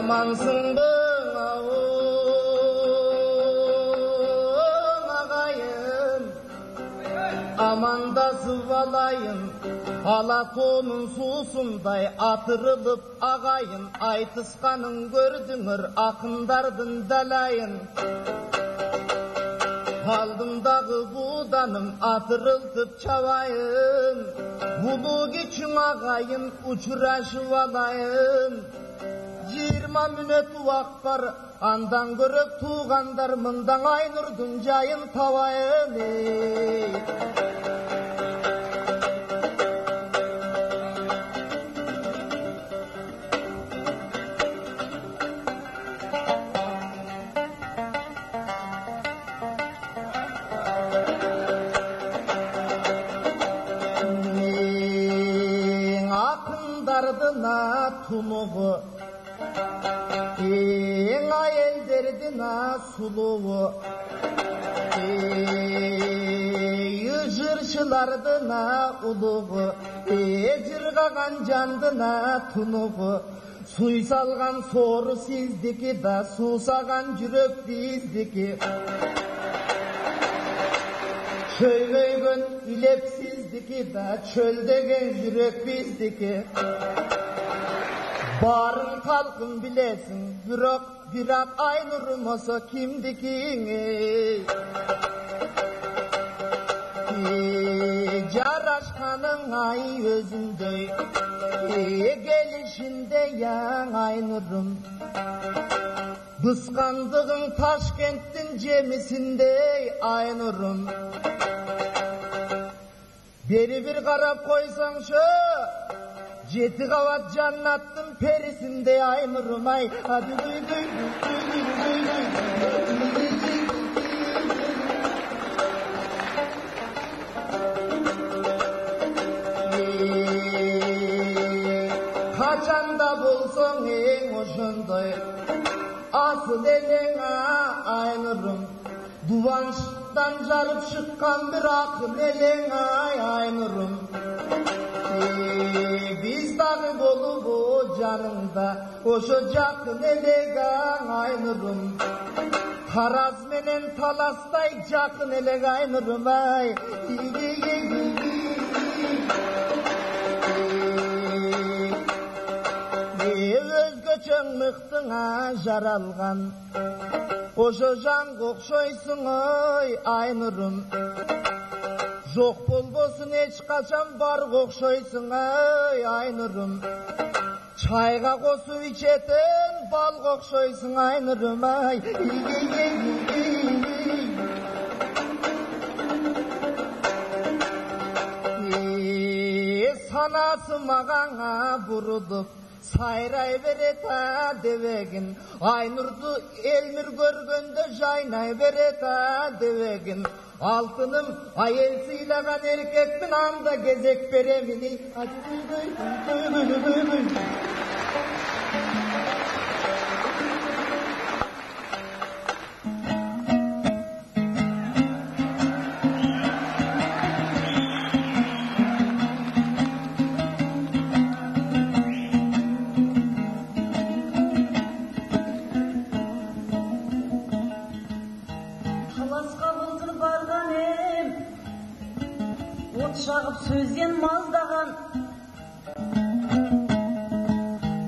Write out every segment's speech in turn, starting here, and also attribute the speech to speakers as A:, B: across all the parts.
A: Amansın bağın ağayın, amandasıp alayın, Alatonun susunday atırılıp ağayın, aytıskanın gördüңөр akındardın dalayın. Aldımdağı buğdanım atırıltıp çavayın, bulu geçin ağayın uçuraşıp alayın. 20 minut vakt var, andan görüp tuğandar mından Aynur'dun jayın tavayın. Akındardına tunuğu, ayelдердина сулуğu, жырчылардына улуğu, жыргаган жандына тунуğu, суй салган сору сиздики да, суусаган жүрөк биздики. Çöylöygön ilepsizdiki da, çöldegen жүрөк bizdiki. Barın halkın bilesin, birak Aynur'um olsa kimdikin? Jaraşkanın ay özünde, gelişinde yan Aynur'um. Kıskandığın Taşkent'tin cemisinde Aynur'um. Beri bir karap koysan şu, 7 kavat jannattın perisinde Aynur'um ay. Hadi duy. Kaçanda bulsan en hoşunday, asıl elin Aynur'um. Duvançtan jarıp çıkan bir akıl elin Aynur'um. Biz dağı dolu bu canımda, oşo jakın elegan Aynur'um. Taraz menen talastay jakın elegan Aynur'um ay. Özgöçön mıhtına jaralgan, oşo janга okşoysun oy Aynur'um. Жоқ болбосын эч качан барга окшойсуң ай Aynur'um. Чайга косуп ичетін балга окшойсуң Aynur'um ай. Санасы мага бурулуп сайрай берет дебегин. Aynur'ду элмир көргөндө жайнай берет дебегин. Altınım ayel sıylagan erkekmin anda gezek beremini.
B: Шағып сөзден маздаған,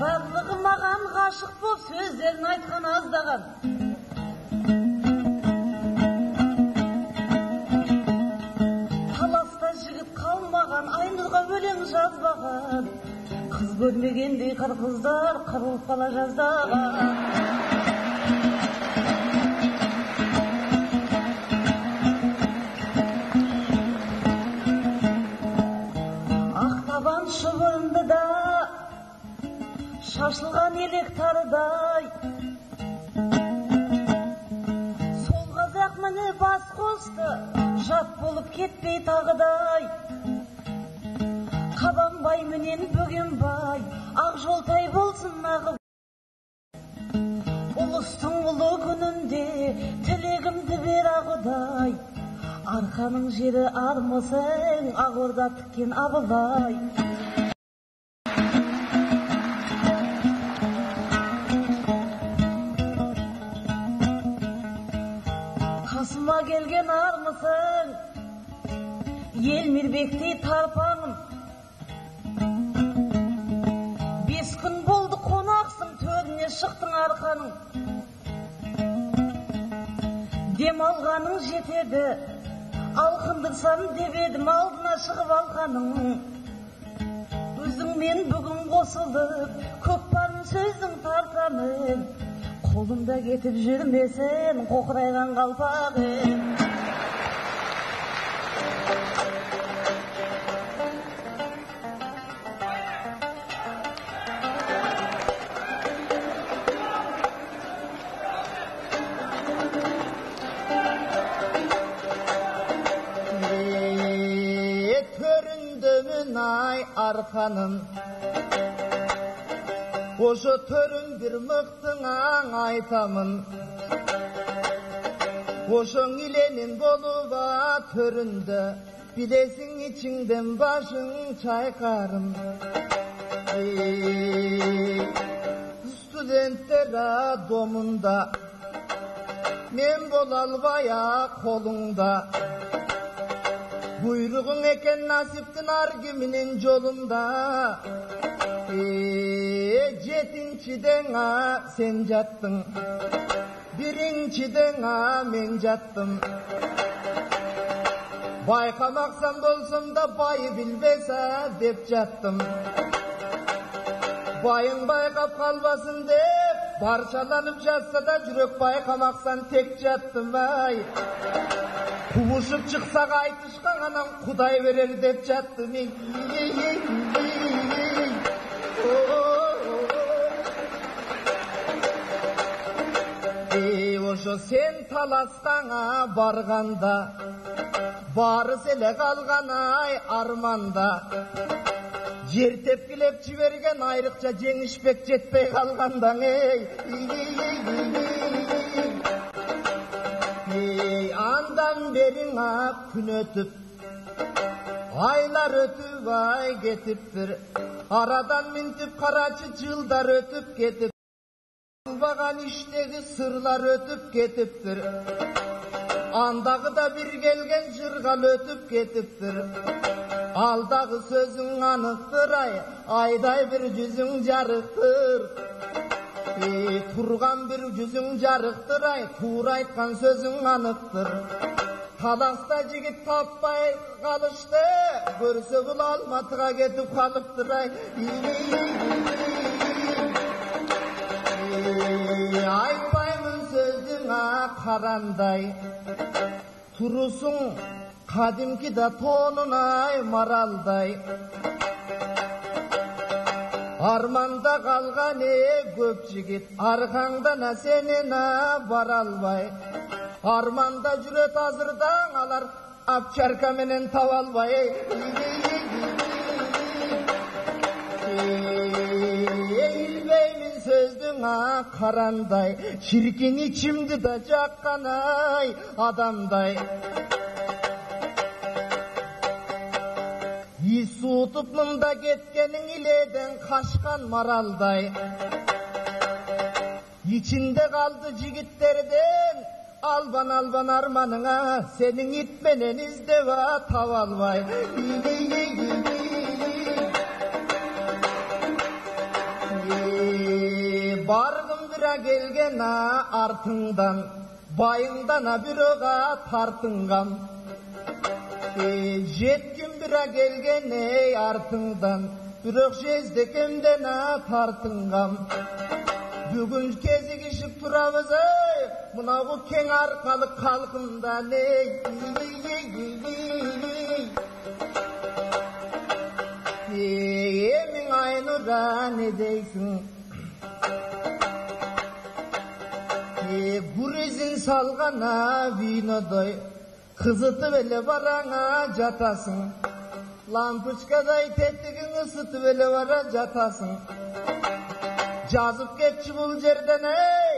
B: барлығы маған ғашық боп сөздерін айтқан аздаған. Таласта жігіт қалмаған, Айнұрға өлең жазбаған. Қыз көрмегендей қырғыздар қырылып қала жаздаған. Шыбынды да шашылған елек тарыдай, сол қазақ міне бас қосты, жат болып кетпей тағыдай. Қабанбай менен Бөгенбай ақ жолтай болсын ағып. Ұлыстың ұлы күнінде тілегімді бер Ағыдай. Арқаның жері армысың, ақ орда тіккен Абылай. Елмирбекти тарпанım. 5 gün boldu konaqsın, төріне шықтың арқаның. Dem alғаның жетеді, алқындырсам деп едім, алдына шығып алқаның. Өзіңмен бүгін қосылып, көкпарын сөздің тартамын. Қолымда кетіп жүрмесін, қоқырайған қалпағым.
A: Töründümün ay arkanın, Oşo töründür mıhtığın aytamın. Oşoň ilenin doluva töründe, Bilesin içinden başın çaykarım. Studentler domunda, Men bolalbaya kolunda. Buyruğun eken nasiptin argiminin yolunda. Jetinçiden sen jattın, birinciden men jattım. Baykamaksan bolsam da bayı bilbese dep jattım. Bayın baykap kalbasın dep parçalanıp jatsa da jürek baykamaksan tek jattım ay. Kuvuşup çıksak aytışkan anam Kuday verer dep jattım. Oşo sen talastana barganda, Barыс ele kalgan ay armanda. Jer tepkilep jibergen ayrıkça jеңишпек жетпей kalgandan Andan berin gün ötüp, aylar ötüp ay getiptir. Aradan mintip karaçı yıllar ötüp ketip. Bagan işteki sırlar ötüp ketiptir. Andağı da bir gelgen jırgal ötüp ketiptir. Aldağı sözün anıktır ay, ayday bir yüzün jarıktır. Turgan bir yüzün jarıktır ay, tuğra aytkan sözün anıktır. Talasta jigit tapmay kalıştı, görse bul Almatıga ketip kalıptır ay. Aytpаймын sözüңa karanday, Turusun kadimki da tonunay maralday. Armanda kalgan köp jigit, Arkаңdan senen baralbay. Armanda jüret azırdan alar, Apçarka menen tavalbay. Eğilbeymin sözüňa karanday, Şirkin içimdi da jakkan ay adamday. Isutup mında ketkenin ileden kaçkan maralday. İçinde kaldı jigitlerden, alban alban armanıňa, Senin itmenen izdeva tavalbay. Bargım bira gelgen artından, Bayından bir oğa tartıngan. Jetkin bira gelgen artından, Bürok jezdekemden tartıngan. Bugün kezigişip turabız ey, Munağı keng arkalık kalkından ey. Emin aynura ne deysin? Burizin salgana vinodoy, Kızıtıp ele barana jatasın. Lampuçkaday tettigin ısıtıp ele bara jatasın. Жазып кетчи бул жерден ey,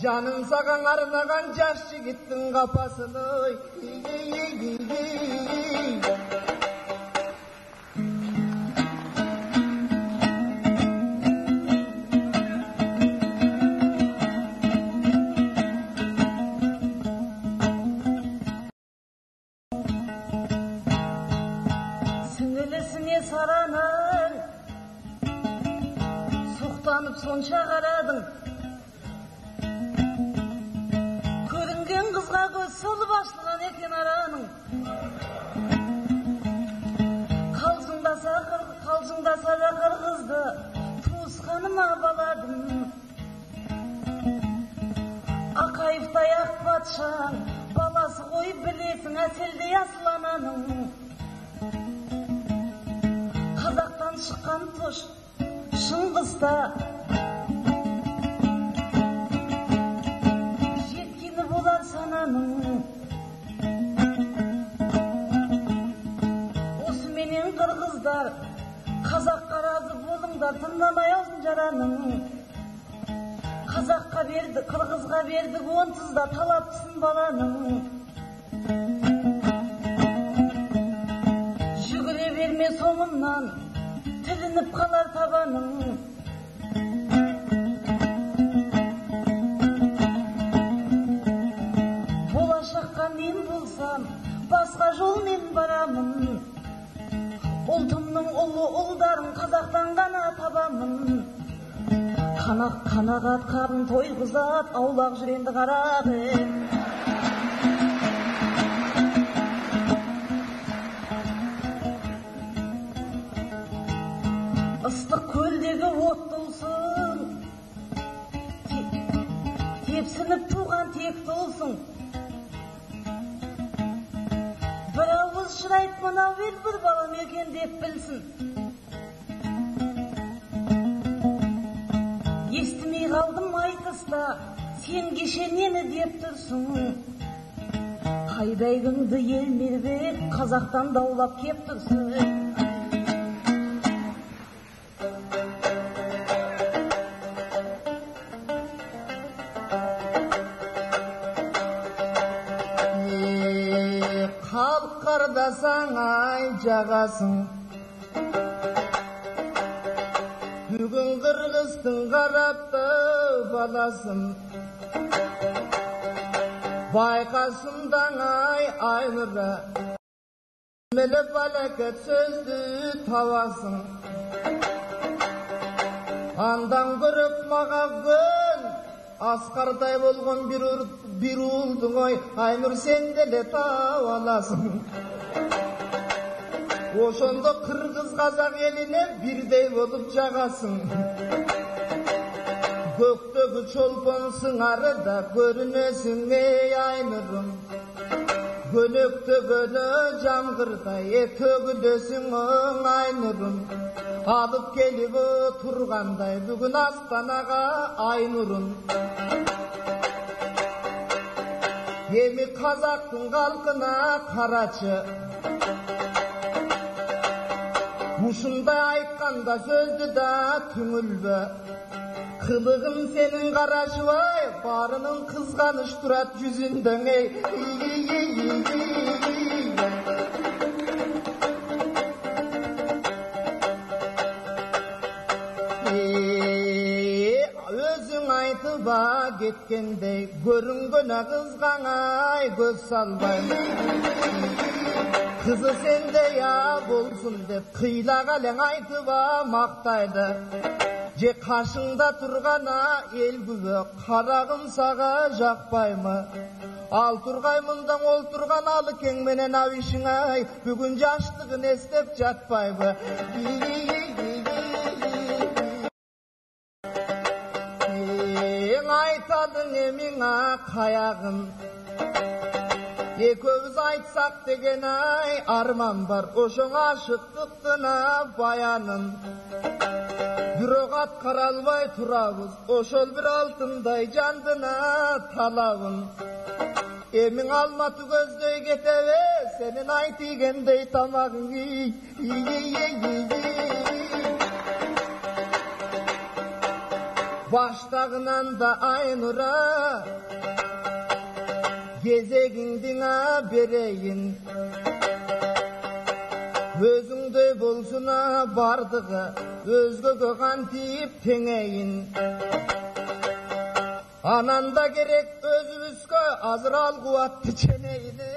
A: Жанын саган арнаган жаш жигиттин капасын ой.
B: Ышанып сонша қарадың. Көрінген қызға көз солып ашылған екен араның. Қалжыңдаса да қырғызды туысқаныма баладым. Ақайықтай ақ патшаң баласы қойып білесің әселдей асыл ананың. Қазақтан шыққан тұш Шыңғыста жеткені болар сананың. Осыменен қырғыздар қазаққа разы болыңдар, тыңдамай алсын жараның. Қазаққа берді, қырғызға берді, онсыз да талапсың баланың. Жүгіре берме соңымнан, тілініп қалар табаның. Болашаққа мен болсам, басқа жолмен барамын. Ұлтымның ұлы ұлдарын қазақтан ғана табамын. Қанағат қарын тойғызат, аулақ жүренді қарады. Ыстық көлдегі от толсын, тепсініп туған тек толсын. Бір ауыз шырайып мынау ел бір балам екен деп білсін. Естімей қалдым айтыста, сен кеше нені деп тұрсың. Қайдайдыңды ел мербек, қазақтан даулап кеп тұрсың.
A: Халық қардасаң ай жағасың, бүгін қырғыздың қарапты баласын. Байқасындаң ай айнұры, мелі балакет сөзді тавасың. Андан көріп маға көн, асқардай болған bir ұлдың ой, айнұр сенделе тау аласың. Ошонда қырғыз қазақ еліне бірдей болып жағасың. Көктегі чолпон сыңарыда көрінесің ей айнұрым. Көнектөгені жамғырдай төгілесің айнұрым. Алып келіп тұрғандай бүгін Астанаға айнұрым. Еми қазақтың қалқына қарачы, Ушындай айтқанда сөзді да түңілбі. Қылығым сенің қарашыбай, барының қызғаныш тұрат жүзіндің ей. Өзің айтыба кеткендей, көрінгені қызғаңай көз салбай. Қызы сенде я болсын деп, қийлақ әлең айтыба мақтайды. Же қашыңда тұрғана ел күбі, қарағым саға жақпаймы? Ал тұрғай мұндан ол тұрған алы кеңменен авишің ай, бүгін жаштығын естеп жатпаймы? Айтадың еміңа қаяғым, екеуіз айтсақ деген ай арман бар, ошың ашықтықтына баяным. Бирок атқара албай турабыз, ошол бир алтындай жандына талабым. Эмиң алматы көздөй кетебе, сенин айтыгендей тамагың. Баштагынан да айнура, кезегиңдиңа берейин. Өзүңдөй болсуна бардыгы, өзгөгө кантип теңейин. Ананда керек өзүбүзгө азыр ал кубатты ченейли.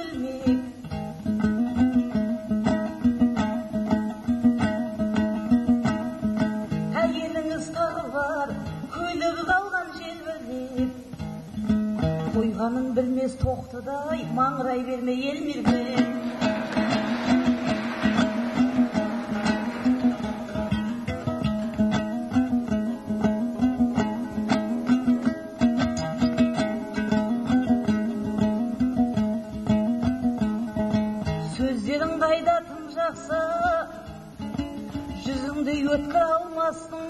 B: білмек. Әйеліңіз тағы бар, көйлегі қалған желбіреп. Қойғанын білмес тоқтыдай, маңырай берме ел мерген. Сөздерің қайда тым жақсы, жүзіңді өткір алмастың.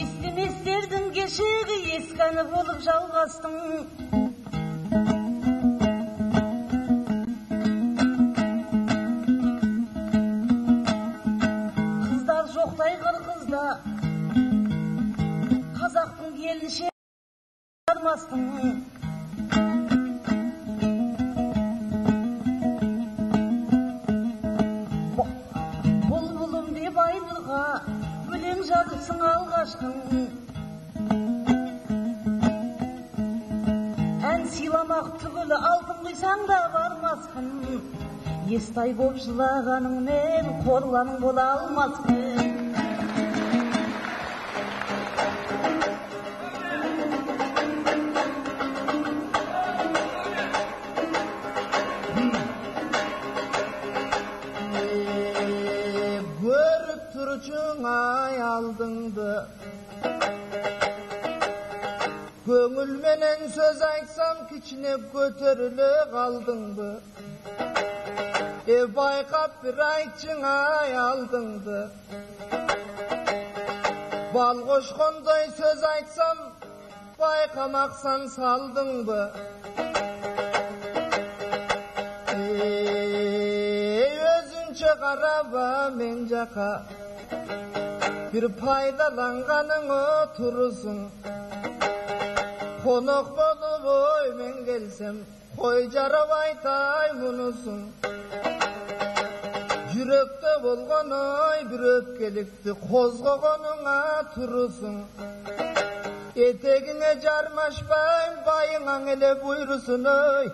B: Естеместердің кешегі ескәні болып жалғастың. Қыздар жоқтай қырғызда, қазақтың келінше бармастың. Бұлбұлым деп айнұрға өлең жазыпсың алғашқың. Ән сыйламақ түгілі алтын құйсаң да бармаспын. Естай боп жылағаныңмен қорланың бола алмаспын.
A: Көріп тұрчың ай алдыңды, көңілменен сөз айтсам кичінеп көтерілі қалдыңды. Байқап бір айтчың ай алдыңды, бал қошқандай сөз айтсам байқамақсан салдыңды. Өзінше қараба мен жақа, бір пайдаланғаның отырысың. Қонақ болып оймен келсем, қой жарап айтай мұнысың. Жүректе болған ой бір өпкелікті қозғағаныңа тұрысың. Етегіңе жармашпайын байыңаң еле бұйрысын ой.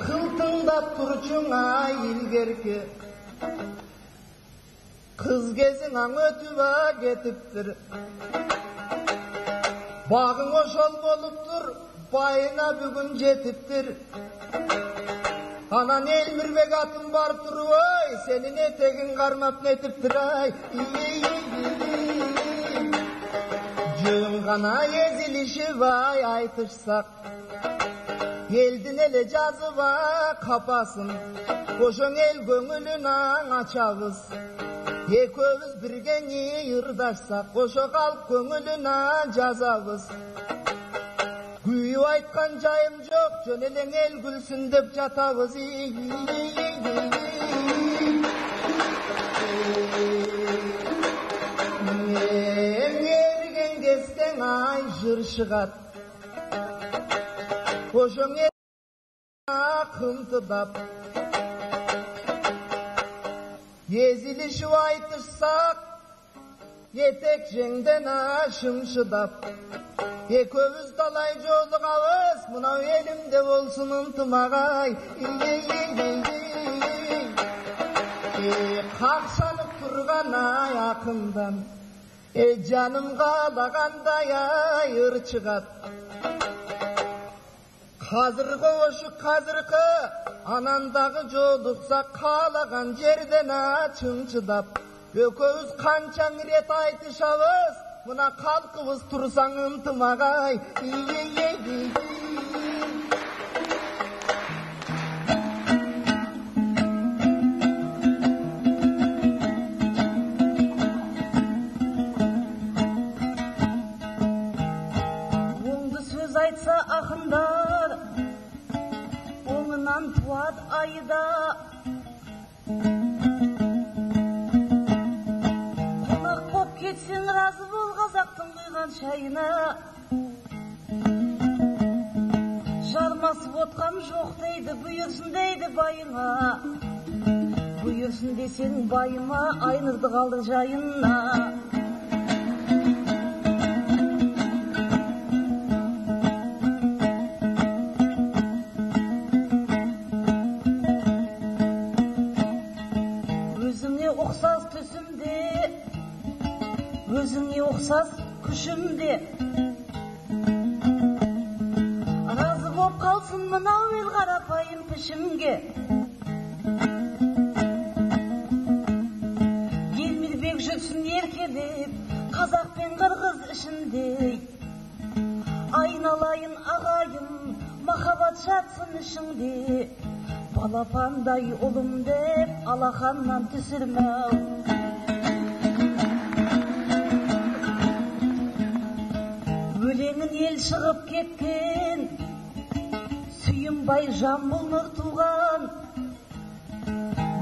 A: Қылтыңдап тұрчың ай илгерке, қыз кезің аң өтіп кетіптір. Бағың ошол болып тұр, байына бүгін жетіптір. Анан Элмирбек атым бар тұр, ой, сенің етегің қармап нетіптір ай. Жөн ғана езіліші бай айтышсақ, елдің еле жазыба қапасын, ошоң ел көңілін аң ачабыз. Екеуміз бірге не ырдашсақ, ошо қалып көңілін аң жазабыз. Күйіп айтқан жайым жоқ, жөн елең ел күлсін деп жатабыз. Ерген кестен ай жыр шығат, ошоң ел қымтыдап. Езілішіп айтышсақ, етек жеңден шымшыдап. Екеуміз талай жолығабыз, мынау елімде болсын ынтымағай. Қақсанып тұрған ай ақындан, жаным қалағандай ай ырчығат. Қазіргі ошы қазіргі, анандағы жолықса қалаған жерден чымчыдап. Екеуміз қаншаң рет айтышабыз, мына қалқыбыз тұрсаң ынтымағай.
B: Оңды сөз айтса ақындар, оңынан туад айда. Қонақ боп кетсең разы бол қазақтың құйған шайына. Жармасып отқан жоқ дейді, бұйырсын дейді байыңа. Buyursun desen bayıma, aynırdı kaldı jayına. Özüne uksaz tüsümde, özüne uksaz küşümde. Razı bop kalsın mınau el karapayım pişimge. Gelmir jüksün erkelip, Kazak ben Kırgız işinde. Aynalayın ağayım, mahabat şatsın işinde. Balapanday olum dep, alakandan tüsürmem. Ölenin el çıkıp ketken, Süyünbay Jambulnur tuğan.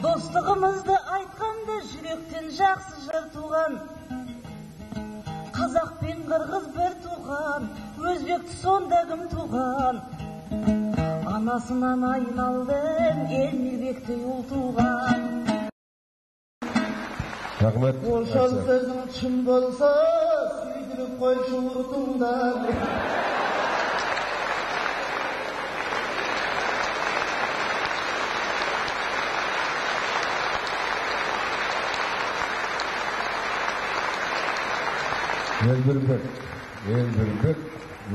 B: Dostluğumuzdu aytkanda, yürekten jakсы jır tuğan. Kazak ben Kırgız bir tuğan, Özbekti sonda kim tuğan. Anasından ayналдым, el Mirbekti ul tuğan.
C: Rahmet.
A: Ошол сөзүң чын болсо, сүйдүрүп койчу уртуңдан.
C: Елбірбек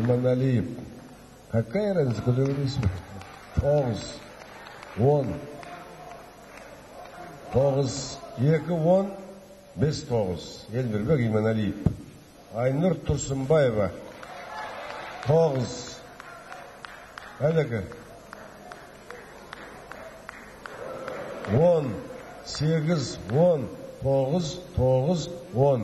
C: Иманалиев. Какая разница, куда вы весите? 9, 10, 5-9. Елбірбек Иманалиев. Айнұр Тұрсынбаева. 9. Әлігі. 10, 8, 10, 9, 9, 10.